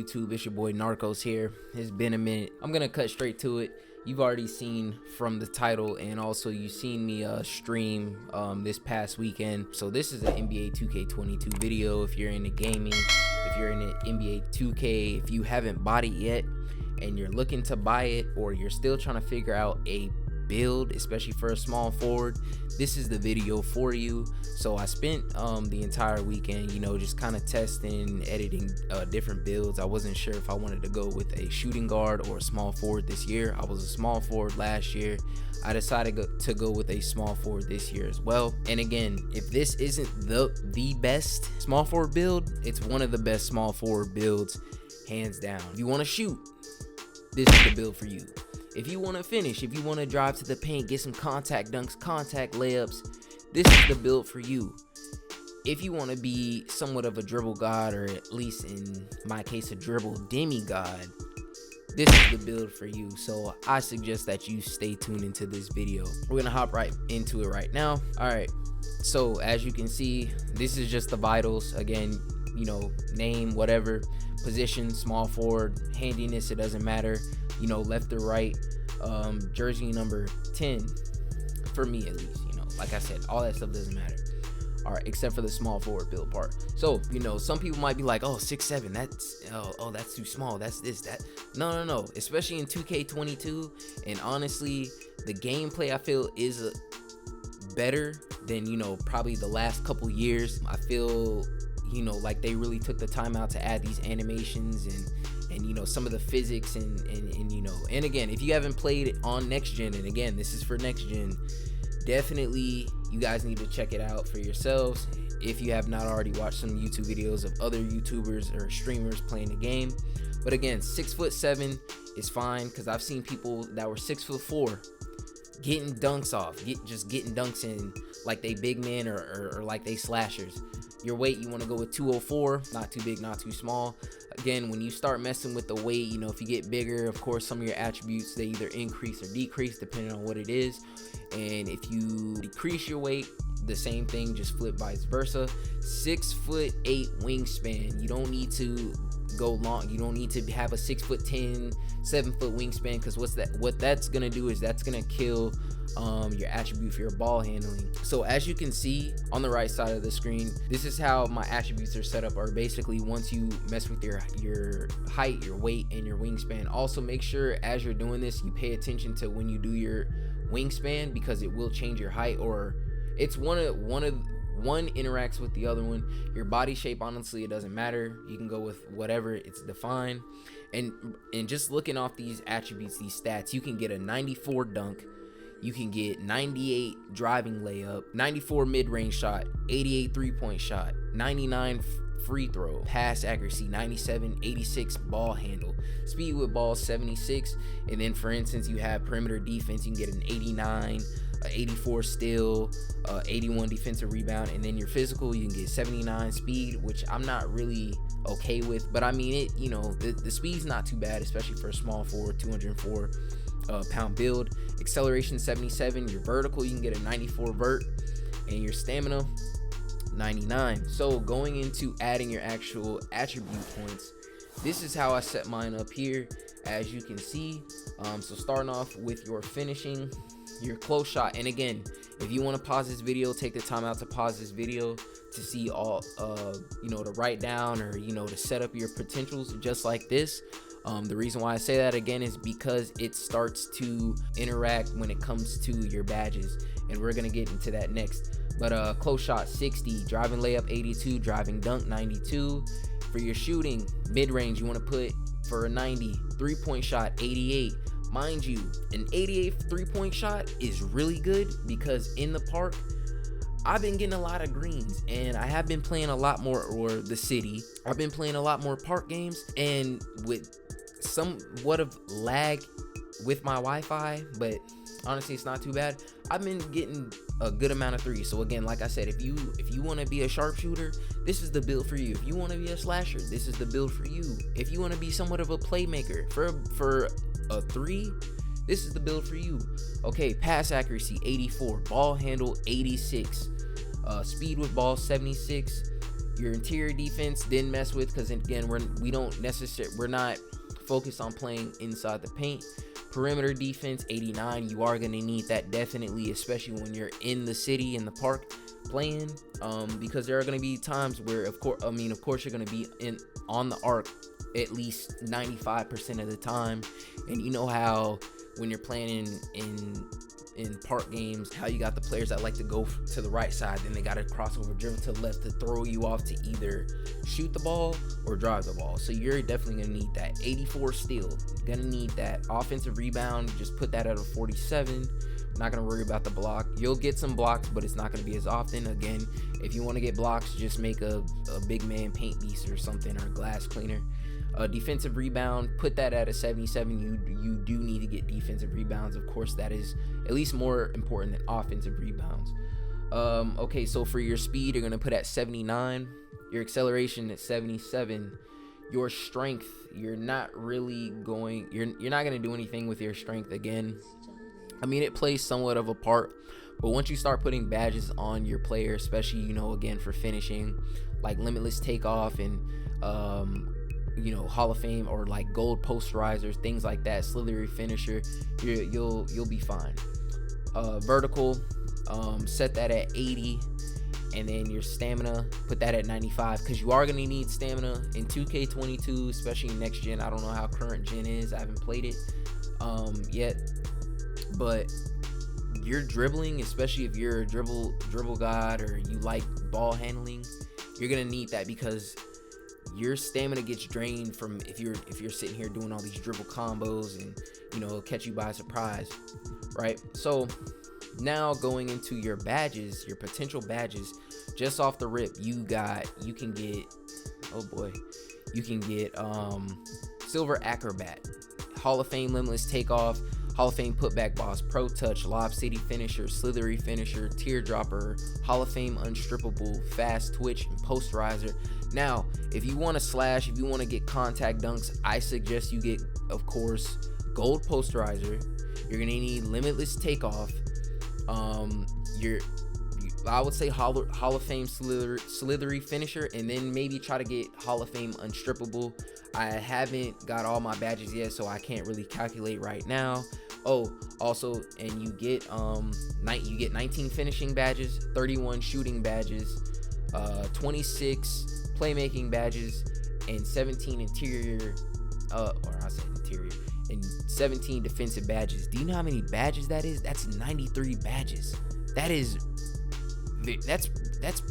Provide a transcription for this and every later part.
YouTube? It's your boy Narcos here. It's been a minute. I'm gonna cut straight to it. You've already seen from the title, and also you've seen me stream this past weekend. So this is an NBA 2K22 video. If you're into gaming, if you're into NBA 2K, if you haven't bought it yet and you're looking to buy it, or you're still trying to figure out a build, especially for a small forward, this is the video for you. So I spent the entire weekend, just kind of testing, editing different builds. I wasn't sure if I wanted to go with a shooting guard or a small forward this year. I was a small forward last year. I decided to go with a small forward this year as well. And again, if this isn't the best small forward build, it's one of the best small forward builds, hands down. If you want to shoot, this is the build for you. If you want to finish, if you want to drive to the paint, get some contact dunks, contact layups, this is the build for you. If you want to be somewhat of a dribble god, or at least in my case, a dribble demigod, this is the build for you. So I suggest that you stay tuned into this video. We're going to hop right into it right now. All right. So as you can see, this is just the vitals. Again, name, whatever, position, small forward, handiness, it doesn't matter. Left or right, jersey number 10 for me at least. Like I said, all that stuff doesn't matter. All right, except for the small forward build part. So some people might be like, oh, 6'7", that's too small, that's this, that. No, especially in 2K22. And honestly, the gameplay I feel is better than probably the last couple years. I feel like they really took the time out to add these animations and some of the physics and again, if you haven't played it on next gen, and again, this is for next gen, definitely you guys need to check it out for yourselves if you have not already watched some YouTube videos of other YouTubers or streamers playing the game. But again, 6'7" is fine, because I've seen people that were 6'4" getting dunks off, just getting dunks in like they big men or like they slashers. Your weight, you want to go with 204, not too big, not too small. Again, when you start messing with the weight, if you get bigger, of course, some of your attributes, they either increase or decrease depending on what it is. And if you decrease your weight, the same thing, just flip vice versa. 6'8" wingspan. You don't need to go long. You don't need to have a 6'10", 7-foot wingspan, because what that's gonna do is that's gonna kill your attribute for your ball handling. So as you can see on the right side of the screen, this is how my attributes are set up. Are basically, once you mess with your height, your weight, and your wingspan. Also make sure as you're doing this, you pay attention to when you do your wingspan, because it will change your height, or it's one interacts with the other one. Your body shape, honestly, it doesn't matter. You can go with whatever, it's defined. And just looking off these attributes, these stats, you can get a 94 dunk, you can get 98 driving layup, 94 mid-range shot, 88 three-point shot, 99 free throw, pass accuracy 97, 86 ball handle, speed with ball 76. And then for instance, you have perimeter defense, you can get an 89, 84 steal, 81 defensive rebound. And then your physical, you can get 79 speed, which I'm not really okay with, but I mean it, the speed's not too bad, especially for a small forward, 204 pound build. Acceleration 77. Your vertical, you can get a 94 vert, and your stamina 99. So going into adding your actual attribute points, this is how I set mine up here, as you can see. So starting off with your finishing, your close shot. And again, if you want to pause this video, take the time out to pause this video to see all to write down, or to set up your potentials just like this. The reason why I say that again is because it starts to interact when it comes to your badges, and we're gonna get into that next. But close shot 60, driving layup 82, driving dunk 92. For your shooting, mid-range, you want to put for a 90, three-point shot 88. Mind you, an 88 three-point shot is really good, because in the park, I've been getting a lot of greens, and I have been playing a lot more, or the city, I've been playing a lot more park games, and with somewhat of lag with my Wi-Fi, but honestly, it's not too bad. I've been getting a good amount of threes. So again, like I said, if you want to be a sharpshooter, this is the build for you. If you want to be a slasher, this is the build for you. If you want to be somewhat of a playmaker for a three, this is the build for you. Okay, pass accuracy 84, ball handle 86, speed with ball 76. Your interior defense didn't mess with, because again, we're not focused on playing inside the paint. Perimeter defense 89. You are going to need that definitely, especially when you're in the city, in the park playing, because there are going to be times where of course you're going to be on the arc at least 95% of the time. And you know how when you're playing in park games, how you got the players that like to go to the right side, then they got to crossover dribble to the left to throw you off to either shoot the ball or drive the ball. So you're definitely gonna need that. 84 steal, gonna need that. Offensive rebound, just put that at a 47. Not gonna worry about the block. You'll get some blocks, but it's not gonna be as often. Again, if you want to get blocks, just make a big man paint beast or something, or a glass cleaner. Defensive rebound, put that at a 77. You do need to get defensive rebounds. Of course, that is at least more important than offensive rebounds. Okay, so for your speed, you're gonna put at 79. Your acceleration at 77. Your strength, you're not gonna do anything with your strength. Again, I mean, it plays somewhat of a part, but once you start putting badges on your player, especially, again, for finishing, like limitless takeoff and Hall of Fame, or like gold posterizers, things like that, slithery finisher, you'll be fine. Vertical, set that at 80, and then your stamina, put that at 95, because you are going to need stamina in 2K22, especially next gen. I don't know how current gen is, I haven't played it yet, but you're dribbling, especially if you're a dribble god or you like ball handling, you're going to need that, because your stamina gets drained from if you're sitting here doing all these dribble combos, and it'll catch you by surprise, right? So now going into your badges, your potential badges, just off the rip, you can get Silver Acrobat, Hall of Fame Limitless Takeoff, Hall of Fame Putback Boss, Pro Touch, Lob City Finisher, Slithery Finisher, Teardropper, Hall of Fame Unstrippable, Fast Twitch, and Posterizer. Now, if you want to slash, if you want to get contact dunks, I suggest you get, of course, Gold Posterizer. You're going to need Limitless Takeoff. I would say Hall of Fame Slithery Finisher, and then maybe try to get Hall of Fame Unstrippable. I haven't got all my badges yet, so I can't really calculate right now. Oh, also, and you get 19 finishing badges, 31 shooting badges, 26 playmaking badges, and 17 interior, and 17 defensive badges. Do you know how many badges that is? That's 93 badges. That's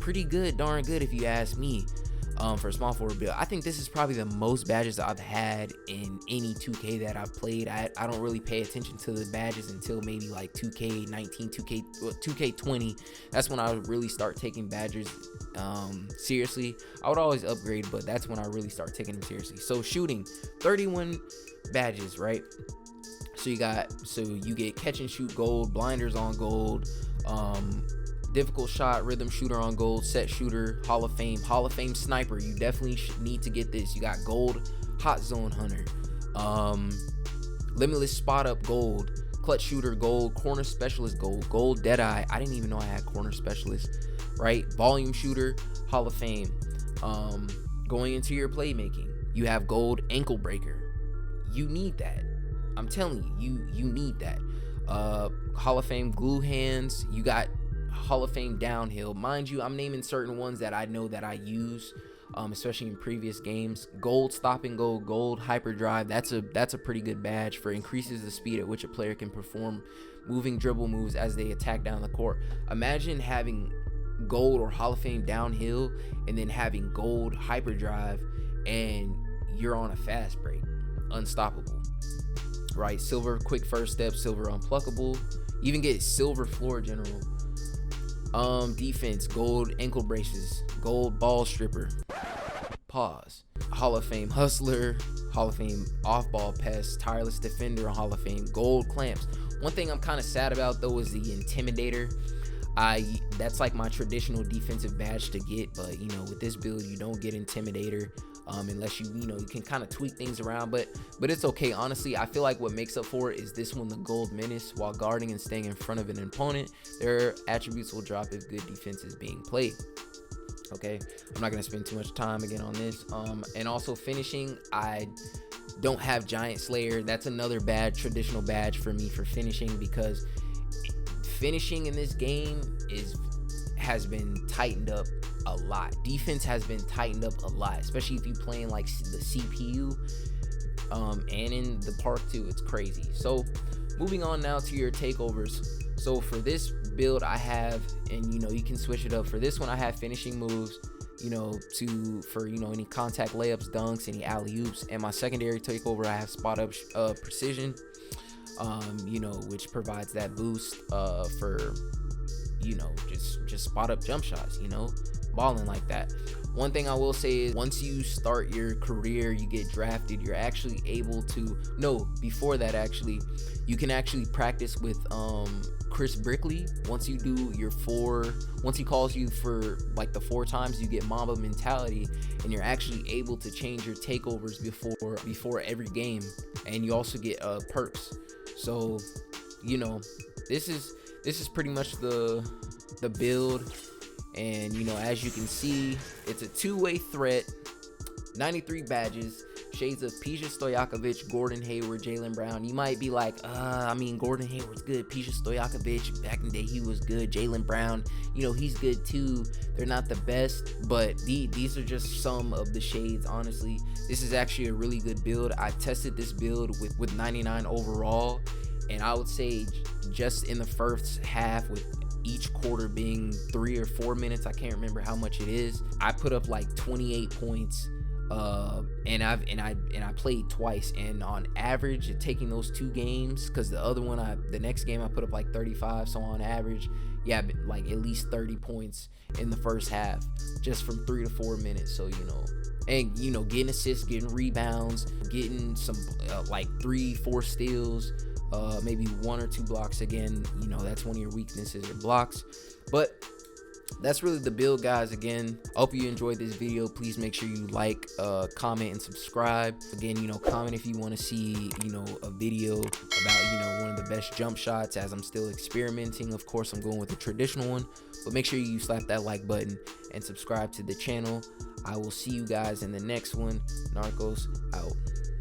pretty good, darn good, if you ask me. For a small forward build, I think this is probably the most badges I've had in any 2K that I've played. I don't really pay attention to the badges until maybe like 2K19, 2K20. That's when I would really start taking badges seriously. I would always upgrade, but that's when I really start taking them seriously. So shooting, 31 badges, right? So you get catch and shoot gold, blinders on gold, difficult shot, rhythm shooter on gold, set shooter, Hall of Fame sniper. You definitely need to get this. You got gold hot zone hunter, limitless spot up gold, clutch shooter gold, corner specialist gold deadeye. I didn't even know I had corner specialist, right? Volume shooter, Hall of Fame. Going into your playmaking, you have gold ankle breaker. You need that. I'm telling you, you need that. Hall of Fame glue hands. You got Hall of Fame downhill. Mind you, I'm naming certain ones that I know that I use, especially in previous games. Gold stop and go, gold hyperdrive. That's a pretty good badge for increases the speed at which a player can perform moving dribble moves as they attack down the court. Imagine having gold or Hall of Fame downhill and then having gold hyperdrive and you're on a fast break. Unstoppable, right? Silver quick first step, silver unpluckable. Even get silver floor general. Defense, gold ankle braces, gold ball stripper. Pause. Hall of Fame hustler, Hall of Fame off ball pest, tireless defender, Hall of Fame gold clamps. One thing I'm kind of sad about though is the intimidator. That's like my traditional defensive badge to get, but with this build you don't get intimidator. Unless you can kind of tweak things around, but it's okay. Honestly, I feel like what makes up for it is this one, the gold menace. While guarding and staying in front of an opponent, their attributes will drop if good defense is being played. Okay, I'm not gonna spend too much time again on this. And also finishing, I don't have Giant Slayer. That's another bad traditional badge for me for finishing, because finishing in this game has been tightened up a lot. Defense has been tightened up a lot, especially if you playing like the CPU, and in the park too. It's crazy. So moving on now to your takeovers. So for this build I have, and you can switch it up. For this one I have finishing moves, for any contact layups, dunks, any alley-oops. And my secondary takeover I have spot up precision, which provides that boost for just spot up jump shots, balling like that. One thing I will say is, once you start your career, you get drafted, you're actually able to, before that actually, you can actually practice with Chris Brickley. Once you do your once he calls you for like the 4 times, you get Mamba mentality, and you're actually able to change your takeovers before every game. And you also get perks. So this is pretty much the build. And as you can see, it's a two-way threat, 93 badges, shades of Peja Stojakovic, Gordon Hayward, Jaylen Brown. You might be like, Gordon Hayward's good, Peja Stojakovic, back in the day he was good, Jaylen Brown, he's good too. They're not the best, but these are just some of the shades. Honestly, this is actually a really good build. I tested this build with 99 overall, and I would say just in the first half, with each quarter being 3 or 4 minutes, I can't remember how much it is, I put up like 28 points, and I played twice, and on average, taking those 2 games, because the next game I put up like 35, so on average, like at least 30 points in the first half, just from 3 to 4 minutes. So and getting assists, getting rebounds, getting some like 3-4 steals, maybe 1 or 2 blocks. Again, that's one of your weaknesses, or blocks. But that's really the build, guys. Again, I hope you enjoyed this video. Please make sure you like, comment, and subscribe. Again, comment if you want to see a video about one of the best jump shots, as I'm still experimenting. Of course, I'm going with the traditional one, but make sure you slap that like button and subscribe to the channel. I will see you guys in the next one. Narcos out.